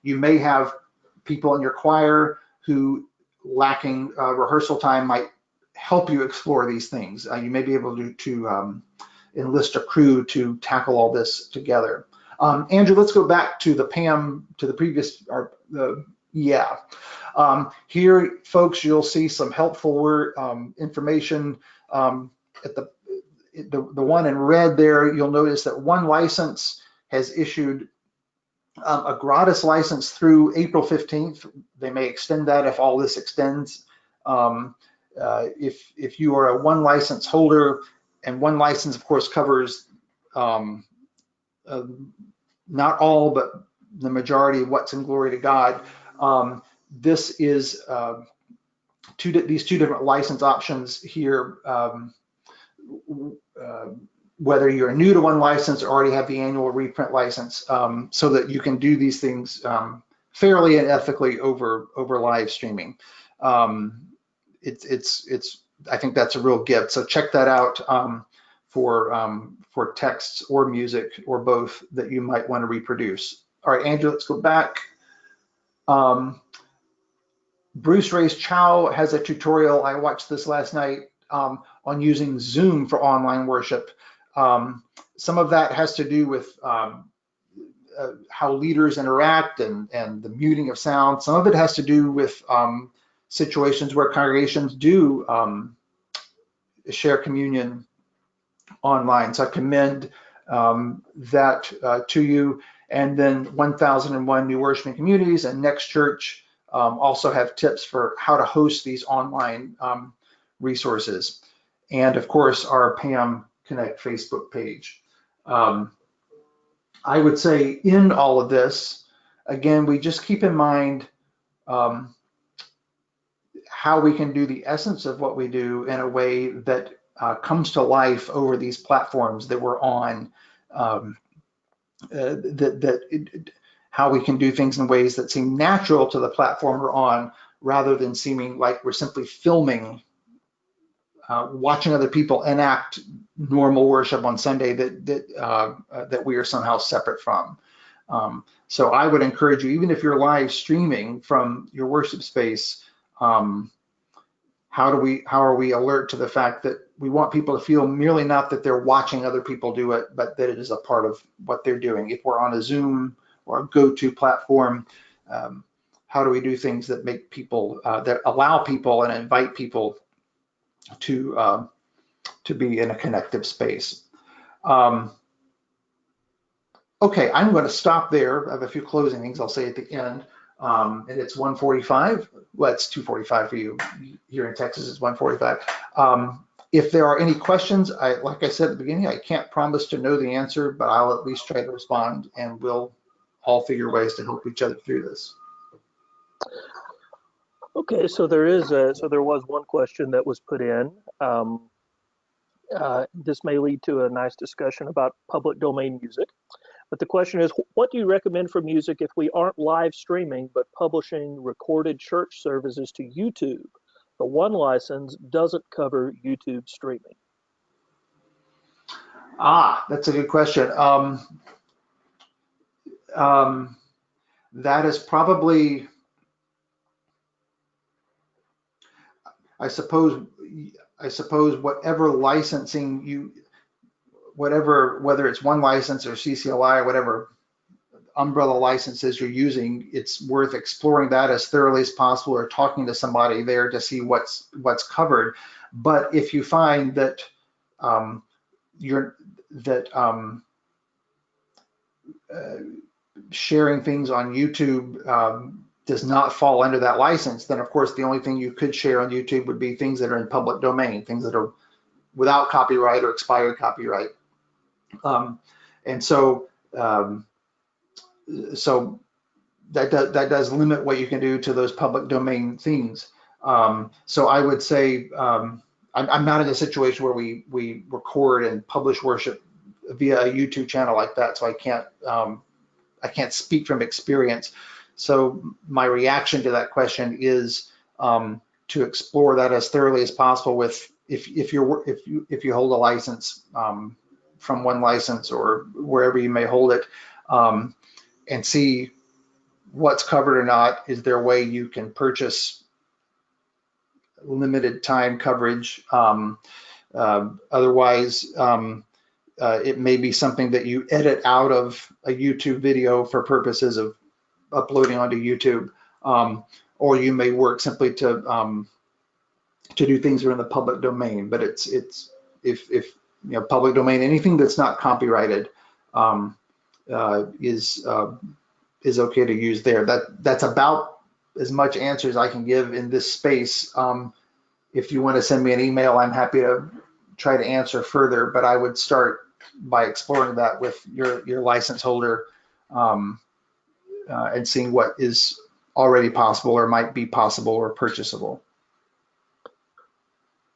You may have people in your choir who, lacking rehearsal time, might help you explore these things. You may be able to enlist a crew to tackle all this together. Andrew, let's go back to the PAM, to the previous, here, folks, you'll see some helpful information. At the one in red there, you'll notice that one license has issued a gratis license through April 15th. They may extend that if all this extends. If you are a one license holder, and one license, of course, covers not all, but the majority of what's in Glory to God. This is these two different license options here. Whether you're new to one license or already have the annual reprint license, so that you can do these things fairly and ethically over live streaming. I think that's a real gift. So check that out for texts or music or both that you might want to reproduce. All right, Andrew, let's go back. Bruce Ray's Chow has a tutorial. I watched this last night on using Zoom for online worship. Some of that has to do with how leaders interact and the muting of sound. Some of it has to do with situations where congregations do share communion online. So I commend that to you. And then 1001 New Worshiping Communities and Next Church also have tips for how to host these online resources. And of course, our PAM Connect Facebook page. I would say in all of this, again, we just keep in mind how we can do the essence of what we do in a way that comes to life over these platforms that we're on, how we can do things in ways that seem natural to the platform we're on, rather than seeming like we're simply filming, watching other people enact normal worship on Sunday that we are somehow separate from. So I would encourage you, even if you're live streaming from your worship space, how are we alert to the fact that we want people to feel merely not that they're watching other people do it, but that it is a part of what they're doing. If we're on a Zoom or a go-to platform, how do we do things that make people, that allow people and invite people to be in a connective space? Okay, I'm going to stop there. I have a few closing things I'll say at the end. And it's 1:45. Well, it's 2:45 for you. Here in Texas, it's 1:45. If there are any questions, like I said at the beginning, I can't promise to know the answer, but I'll at least try to respond, and we'll all figure ways to help each other through this. Okay, so there was one question that was put in. This may lead to a nice discussion about public domain music. But the question is, what do you recommend for music if we aren't live streaming but publishing recorded church services to YouTube? The one license doesn't cover YouTube streaming. That's a good question. Um, that is probably, I suppose, whatever licensing whether it's one license or CCLI or whatever umbrella licenses you're using, it's worth exploring that as thoroughly as possible, or talking to somebody there to see what's covered. But if you find that um, you're that uh, sharing things on YouTube does not fall under that license, then of course the only thing you could share on YouTube would be things that are in public domain, things that are without copyright or expired copyright. And so so that does limit what you can do to those public domain things. So I would say I'm not in a situation where we record and publish worship via a YouTube channel like that, so I can't speak from experience. So my reaction to that question is to explore that as thoroughly as possible with if you hold a license from one license or wherever you may hold it, and see what's covered or not. Is there a way you can purchase limited time coverage? Otherwise, it may be something that you edit out of a YouTube video for purposes of uploading onto YouTube, or you may work simply to do things that are in the public domain. But it's if you know, public domain, anything that's not copyrighted is okay to use there. That's about as much answer as I can give in this space. If you want to send me an email, I'm happy to try to answer further, but I would start by exploring that with your license holder and seeing what is already possible or might be possible or purchasable.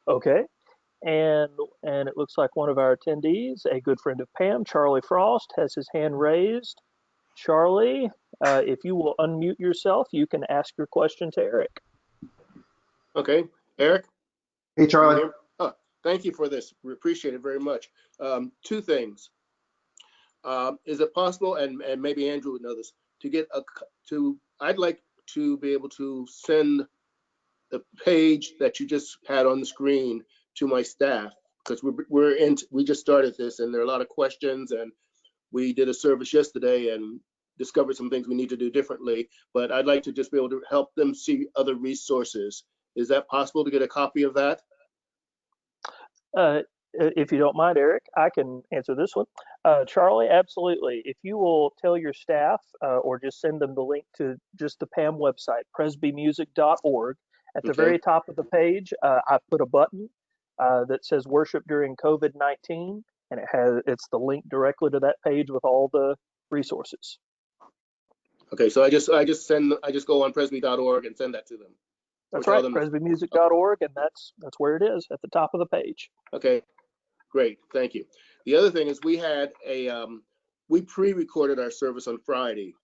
Okay. And it looks like one of our attendees, a good friend of Pam, Charlie Frost, has his hand raised. Charlie, if you will unmute yourself, you can ask your question to Eric. Okay, Eric? Hey, Charlie. Thank you for this. We appreciate it very much. Two things. Is it possible, and maybe Andrew would know this, to get I'd like to be able to send the page that you just had on the screen to my staff, because we just started this and there are a lot of questions, and we did a service yesterday and discovered some things we need to do differently, but I'd like to just be able to help them see other resources. Is that possible to get a copy of that? If you don't mind, Eric, I can answer this one. Charlie, absolutely. If you will tell your staff or just send them the link to just the PAM website, presbymusic.org. At the very top of the page, I've put a button that says worship during COVID-19, and it's the link directly to that page with all the resources. Okay, so I just go on presby.org and send that to them. That's right, presbymusic.org, and that's where it is, at the top of the page. Okay, great, thank you. The other thing is we had we pre-recorded our service on Friday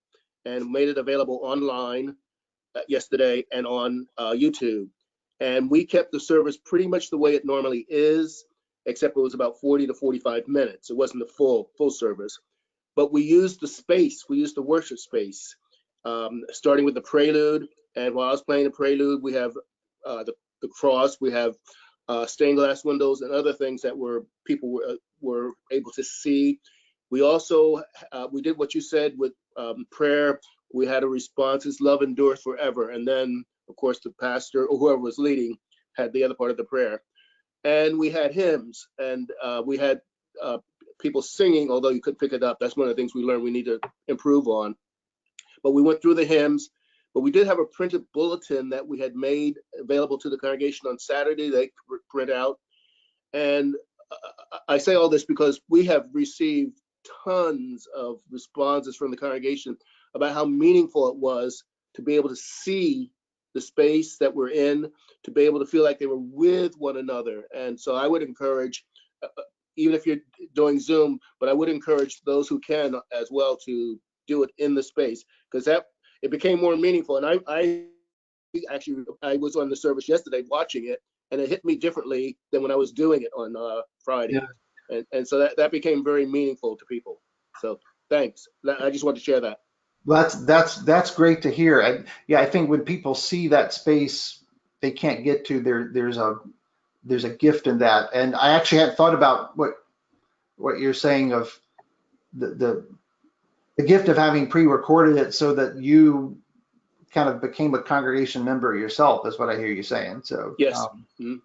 and made it available online yesterday and on YouTube. And we kept the service pretty much the way it normally is, except it was about 40 to 45 minutes. It wasn't a full service, but we used the space, we used the worship space, starting with the prelude. And while I was playing the prelude, we have the cross, we have stained glass windows and other things that people were able to see. We also, we did what you said with prayer. We had a response, "His love endures forever." And then, of course, the pastor or whoever was leading had the other part of the prayer. And we had hymns, and we had people singing, although you couldn't pick it up. That's one of the things we learned we need to improve on. But we went through the hymns, but we did have a printed bulletin that we had made available to the congregation on Saturday. They could print out. And I say all this because we have received tons of responses from the congregation about how meaningful it was to be able to see the space that we're in, to be able to feel like they were with one another. And so I would encourage, even if you're doing Zoom, but I would encourage those who can as well to do it in the space, because that it became more meaningful. And I actually, I was on the service yesterday watching it, and it hit me differently than when I was doing it on Friday. Yeah. And so that became very meaningful to people. So thanks. I just wanted to share that. Well, that's great to hear. Yeah, I think when people see that space they can't get to, there's a gift in that. And I actually hadn't thought about what you're saying of the the gift of having pre-recorded it so that you kind of became a congregation member yourself is what I hear you saying. So Yes. Yeah.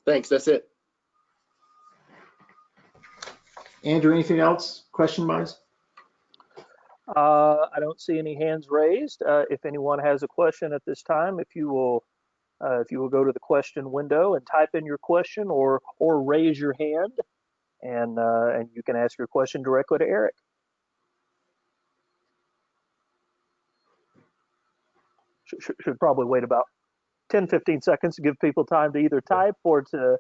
Thanks. That's it. Andrew, anything else question wise? I don't see any hands raised. If anyone has a question at this time, if you will go to the question window and type in your question, or raise your hand, and you can ask your question directly to Eric. Should probably wait about 10-15 seconds to give people time to either type or to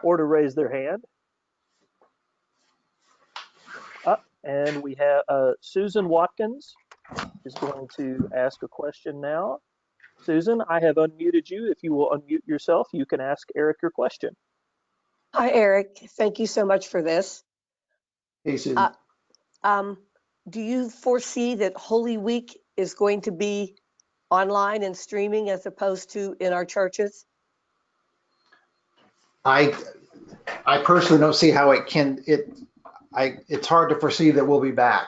raise their hand. And we have Susan Watkins is going to ask a question now. Susan, I have unmuted you. If you will unmute yourself, you can ask Eric your question. Hi, Eric. Thank you so much for this. Hey, Susan. Do you foresee that Holy Week is going to be online and streaming as opposed to in our churches? I personally don't see how it can. It's hard to foresee that we'll be back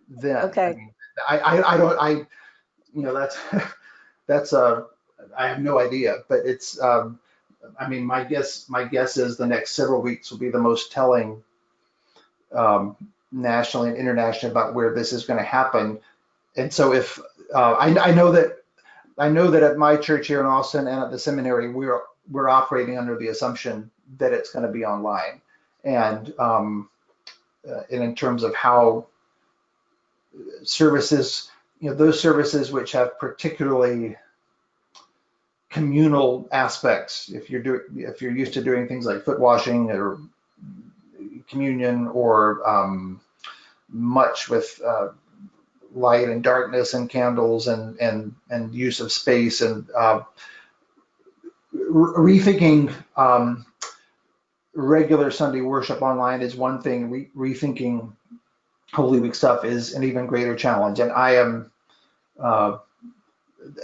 then. Okay. I mean, I don't. That's I have no idea. But it's. I mean, my guess is the next several weeks will be the most telling, nationally and internationally, about where this is going to happen. And so if I know that at my church here in Austin and at the seminary, we're operating under the assumption that it's going to be online, and in terms of how services, those services which have particularly communal aspects, if you're used to doing things like foot washing or communion, or much with light and darkness and candles and use of space, and rethinking regular Sunday worship online is one thing. Rethinking Holy Week stuff is an even greater challenge. And I am,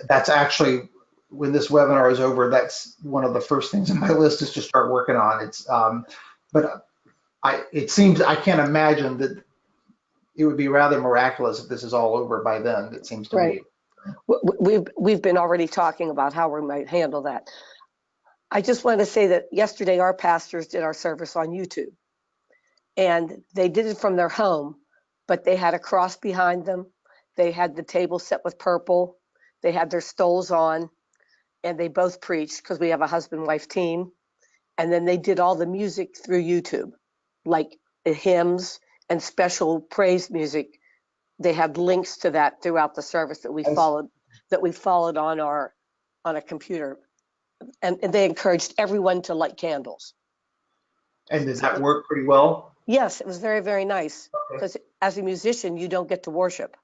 that's actually, when this webinar is over, that's one of the first things on my list is to start working on. But it seems, I can't imagine that it would be rather miraculous if this is all over by then, it seems to me. We've been already talking about how we might handle that. I just want to say that yesterday our pastors did our service on YouTube, and they did it from their home, but they had a cross behind them. They had the table set with purple. They had their stoles on, and they both preached, because we have a husband-wife team. And then they did all the music through YouTube, like the hymns and special praise music. They had links to that throughout the service that we followed on a computer. And they encouraged everyone to light candles. And does that work pretty well? Yes, it was very, very nice, because as a musician, you don't get to worship.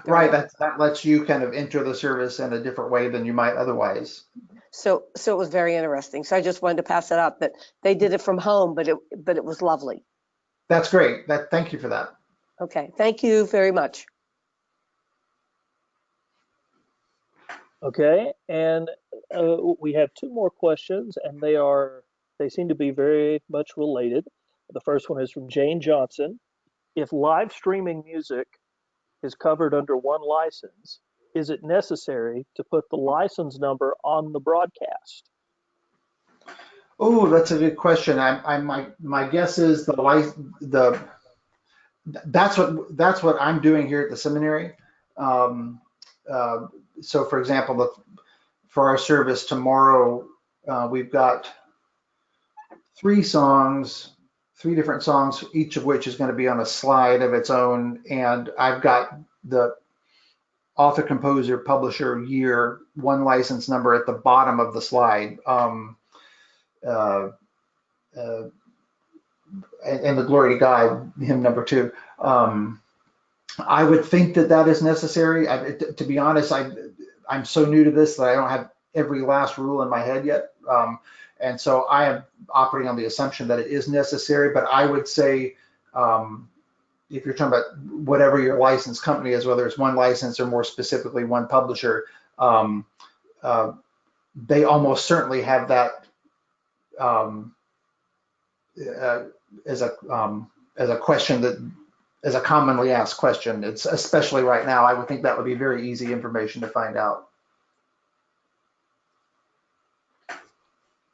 Right, that lets you kind of enter the service in a different way than you might otherwise. So it was very interesting. So I just wanted to pass it up that they did it from home, but it was lovely. That's great. Thank you for that. Okay, thank you very much. Okay, and we have two more questions, and they seem to be very much related. The first one is from Jane Johnson. If live streaming music is covered under one license, is it necessary to put the license number on the broadcast? Oh, that's a good question. My guess is that's what I'm doing here at the seminary. So, for example, for our service tomorrow, we've got three different songs, each of which is going to be on a slide of its own, and I've got the author, composer, publisher, year, one license number at the bottom of the slide. uh, uh, and the glory to God, hymn number 2. I would think that that is necessary. To be honest, I'm so new to this that I don't have every last rule in my head yet. And so I am operating on the assumption that it is necessary, but I would say, if you're talking about whatever your licensed company is, whether it's one license or more specifically one publisher, they almost certainly have that um, uh, as a question that as a commonly asked question. It's especially right now. I would think that would be very easy information to find out.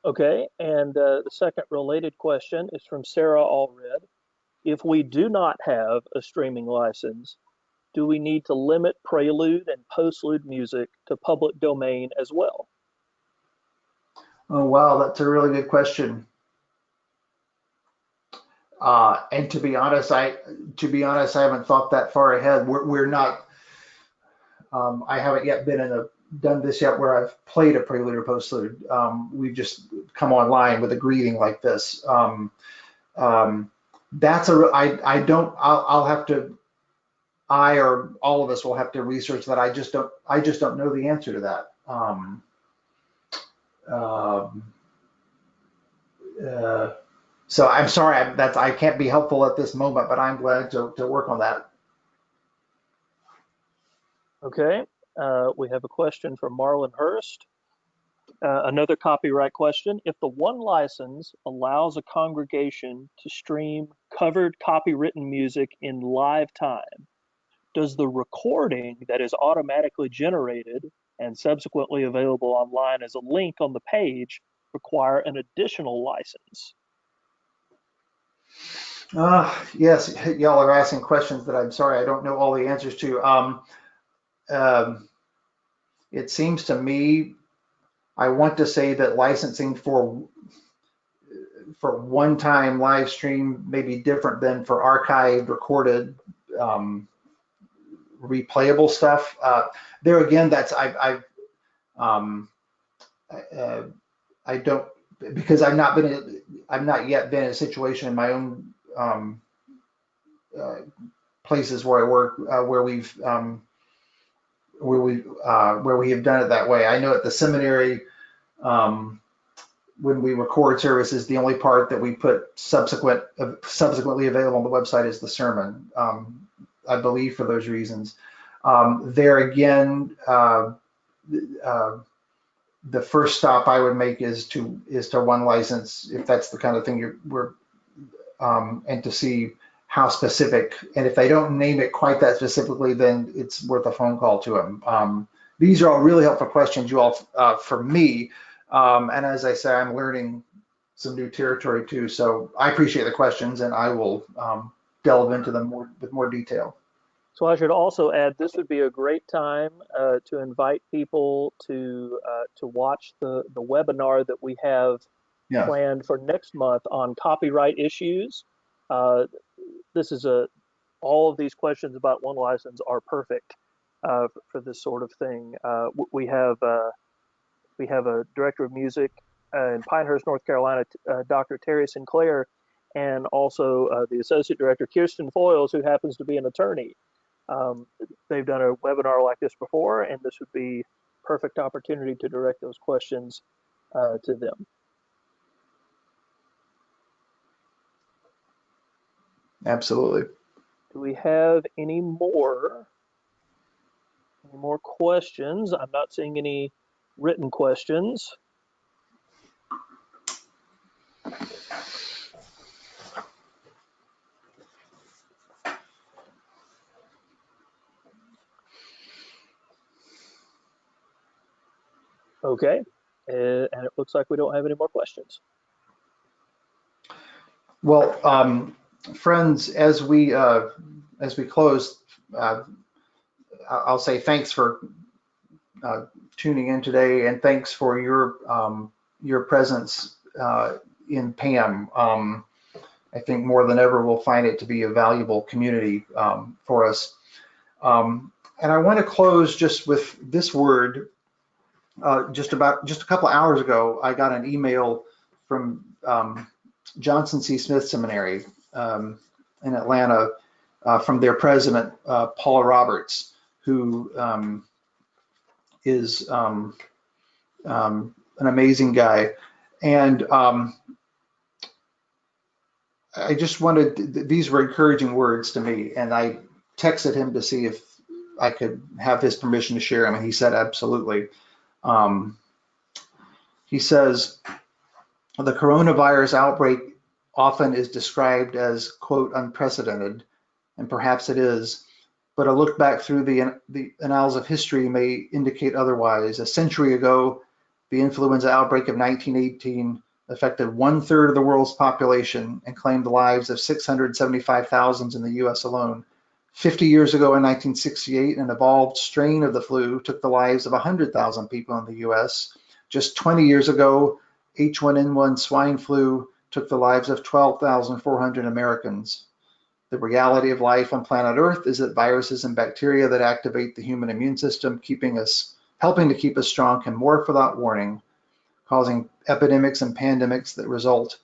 Okay, and the second related question is from Sarah Allred. If we do not have a streaming license, do we need to limit prelude and postlude music to public domain as well? Oh wow, that's a really good question. And to be honest, I haven't thought that far ahead. We're not. I haven't yet done this yet where I've played a prelude or postlude. We've just come online with a greeting like this. That's I don't. I'll have to. I or all of us will have to research that. I just don't know the answer to that. So I'm sorry I can't be helpful at this moment, but I'm glad to work on that. Okay, we have a question from Marlon Hurst. Another copyright question. If the one license allows a congregation to stream covered copywritten music in live time, does the recording that is automatically generated and subsequently available online as a link on the page require an additional license? Yes, y'all are asking questions that I'm sorry I don't know all the answers to. It seems to me, I want to say that licensing for one-time live stream may be different than for archived, recorded, replayable stuff. There again, I don't, because I've not yet been in a situation in my own places where I work where we have done it that way. I know at the seminary, when we record services, the only part that we put subsequently available on the website is the sermon. I believe for those reasons. There again, the first stop I would make is to one license, if that's the kind of thing and to see how specific. And if they don't name it quite that specifically, then it's worth a phone call to them. These are all really helpful questions, you all, for me. And as I say, I'm learning some new territory too. So I appreciate the questions, and I will delve into them with more detail. So I should also add, this would be a great time to invite people to watch the webinar that we have planned for next month on copyright issues. This is all of these questions about one license are perfect for this sort of thing. We have a director of music in Pinehurst, North Carolina, Dr. Terry Sinclair, and also the associate director, Kirsten Foyles, who happens to be an attorney. They've done a webinar like this before, and this would be perfect opportunity to direct those questions to them. Absolutely. Do we have any more questions? I'm not seeing any written questions. Okay, and it looks like we don't have any more questions. Well, friends, as we close, I'll say thanks for tuning in today, and thanks for your presence in PAM. I think more than ever we'll find it to be a valuable community for us. And I want to close just with this word. Just a couple of hours ago, I got an email from Johnson C. Smith Seminary in Atlanta, from their president, Paula Roberts, who is an amazing guy. And I just wanted, these were encouraging words to me, and I texted him to see if I could have his permission to share them, and he said absolutely. He says, the coronavirus outbreak often is described as, quote, unprecedented, and perhaps it is, but a look back through the annals of history may indicate otherwise. A century ago, the influenza outbreak of 1918 affected 1/3 of the world's population and claimed the lives of 675,000 in the US alone. 50 years ago in 1968, an evolved strain of the flu took the lives of 100,000 people in the US. Just 20 years ago, H1N1 swine flu took the lives of 12,400 Americans. The reality of life on planet Earth is that viruses and bacteria that activate the human immune system, helping to keep us strong, can morph without warning, causing epidemics and pandemics that result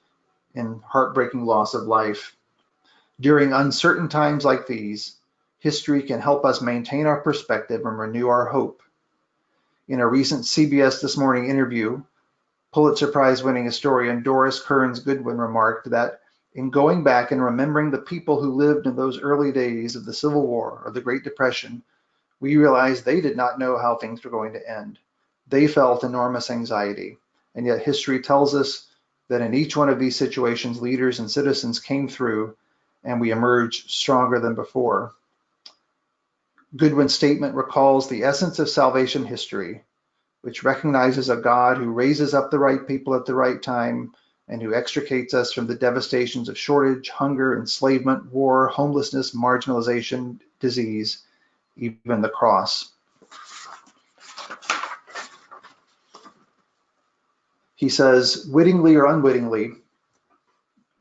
in heartbreaking loss of life. During uncertain times like these, history can help us maintain our perspective and renew our hope. In a recent CBS This Morning interview, Pulitzer Prize-winning historian Doris Kearns Goodwin remarked that in going back and remembering the people who lived in those early days of the Civil War or the Great Depression, we realized they did not know how things were going to end. They felt enormous anxiety, and yet history tells us that in each one of these situations, leaders and citizens came through, and we emerged stronger than before. Goodwin's statement recalls the essence of salvation history, which recognizes a God who raises up the right people at the right time and who extricates us from the devastations of shortage, hunger, enslavement, war, homelessness, marginalization, disease, even the cross. He says, wittingly or unwittingly,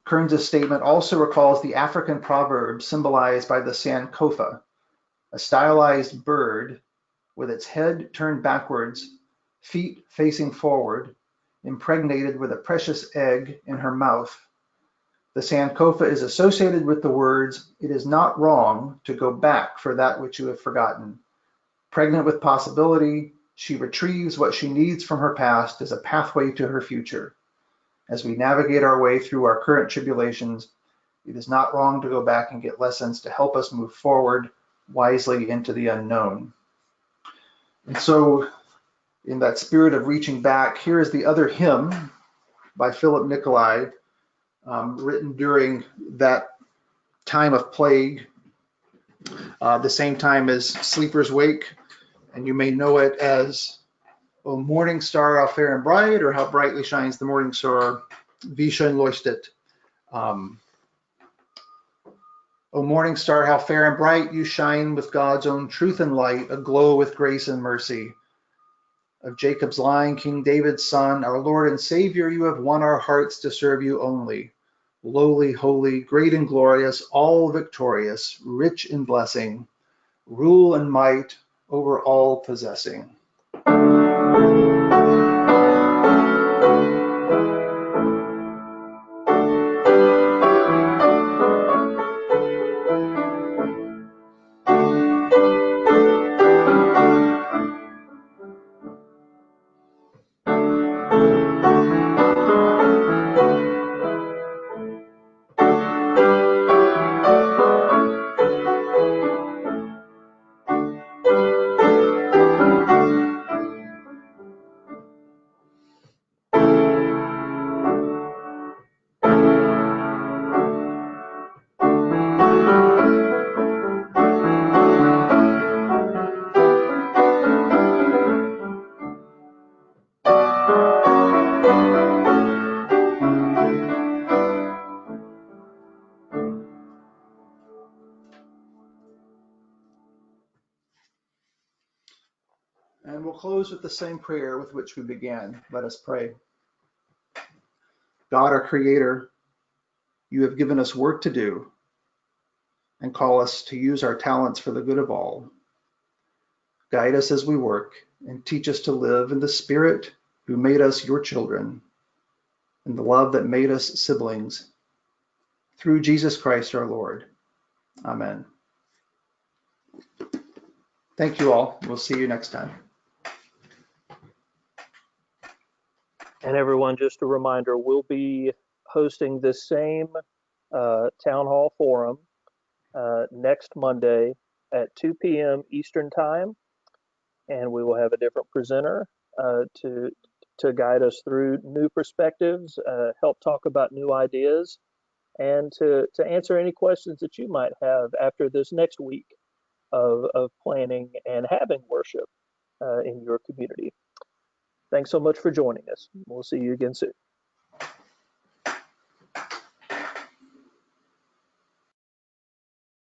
Kearns' statement also recalls the African proverb symbolized by the Sankofa, a stylized bird with its head turned backwards, feet facing forward, impregnated with a precious egg in her mouth. The Sankofa is associated with the words, "It is not wrong to go back for that which you have forgotten." Pregnant with possibility, she retrieves what she needs from her past as a pathway to her future. As we navigate our way through our current tribulations, it is not wrong to go back and get lessons to help us move forward wisely into the unknown. And so, in that spirit of reaching back, here is the other hymn by Philip Nicolai, written during that time of plague, the same time as Sleepers Wake, and you may know it as "O morning star, how fair and bright," or "How brightly shines the morning star, wie schön leuchtet." O morning star, how fair and bright you shine with God's own truth and light, aglow with grace and mercy. Of Jacob's line, King David's son, our Lord and Savior, you have won our hearts to serve you only. Lowly, holy, great and glorious, all victorious, rich in blessing, rule and might over all possessing. And we'll close with the same prayer with which we began. Let us pray. God, our Creator, you have given us work to do and call us to use our talents for the good of all. Guide us as we work and teach us to live in the Spirit who made us your children. and the love that made us siblings. Through Jesus Christ our Lord. Amen. Thank you all. We'll see you next time. And everyone, just a reminder, we'll be hosting this same town hall forum next Monday at 2 p.m. Eastern Time, and we will have a different presenter to guide us through new perspectives, help talk about new ideas, and to answer any questions that you might have after this next week of planning and having worship in your community. Thanks so much for joining us. We'll see you again soon.